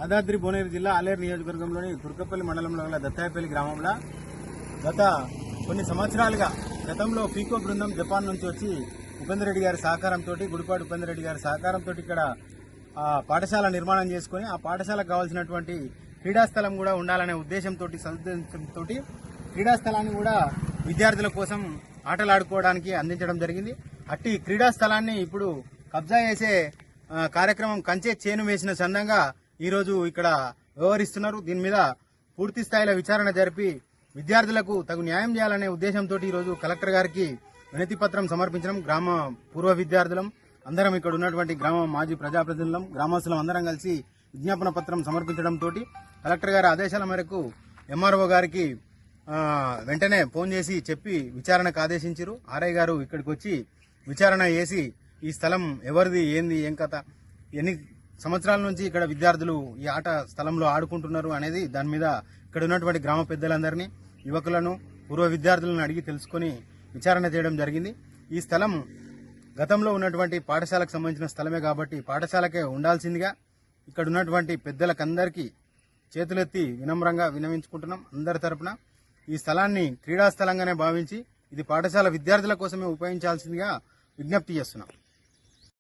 యాదాద్రి భువనగిరి జిల్లా ఆలేరు నియోజకవర్గంలోని తుర్కపల్లి మండలంలో గల దత్తాయపల్లి గ్రామంలో గత కొన్ని సంవత్సరాలుగా గతంలో పీకో బృందం జపాన్ నుంచి వచ్చి ఉపేందర్ రెడ్డి గారి సహకారంతో గుడిపాటి ఉపేందర్ రెడ్డి గారి సహకారంతో ఇక్కడ పాఠశాల నిర్మాణం చేసుకుని ఆ పాఠశాలకు కావాల్సినటువంటి క్రీడాస్థలం కూడా ఉండాలనే ఉద్దేశంతో సదుద్దేశంతో క్రీడాస్థలాన్ని కూడా విద్యార్థుల కోసం ఆటలాడుకోవడానికి అందించడం జరిగింది. అట్టి క్రీడాస్థలాన్ని ఇప్పుడు కబ్జా చేసే కార్యక్రమం కంచే చేను వేసిన సందంగా ఈరోజు ఇక్కడ వ్యవహరిస్తున్నారు. దీని మీద పూర్తి స్థాయిలో విచారణ జరిపి విద్యార్థులకు తగు న్యాయం చేయాలనే ఉద్దేశంతో ఈరోజు కలెక్టర్ గారికి వినతి పత్రం సమర్పించడం. గ్రామ పూర్వ విద్యార్థులం అందరం ఇక్కడ ఉన్నటువంటి గ్రామ మాజీ ప్రజాప్రతినిధులం గ్రామస్తులం అందరం కలిసి విజ్ఞాపన పత్రం సమర్పించడంతో కలెక్టర్ గారి ఆదేశాల మేరకు ఎంఆర్ఓ గారికి వెంటనే ఫోన్ చేసి చెప్పి విచారణకు ఆదేశించారు. ఆర్ఐ గారు ఇక్కడికి వచ్చి విచారణ చేసి ఈ స్థలం ఎవరిది, ఏంది, ఏం కథ, ఎన్ని సంవత్సరాల నుంచి ఇక్కడ విద్యార్థులు ఈ ఆట స్థలంలో ఆడుకుంటున్నారు అనేది దాని మీద ఇక్కడ ఉన్నటువంటి గ్రామ పెద్దలందరినీ, యువకులను, పూర్వ విద్యార్థులను అడిగి తెలుసుకొని విచారణ చేయడం జరిగింది. ఈ స్థలం గతంలో ఉన్నటువంటి పాఠశాలకు సంబంధించిన స్థలమే కాబట్టి పాఠశాలకే ఉండాల్సిందిగా ఇక్కడ ఉన్నటువంటి పెద్దలకందరికీ చేతులెత్తి వినమ్రంగా వినవించుకుంటున్నాం. అందరి తరపున ఈ స్థలాన్ని క్రీడా స్థలంగానే భావించి ఇది పాఠశాల విద్యార్థుల కోసమే ఉపయోగించాల్సిందిగా విజ్ఞప్తి చేస్తున్నాం.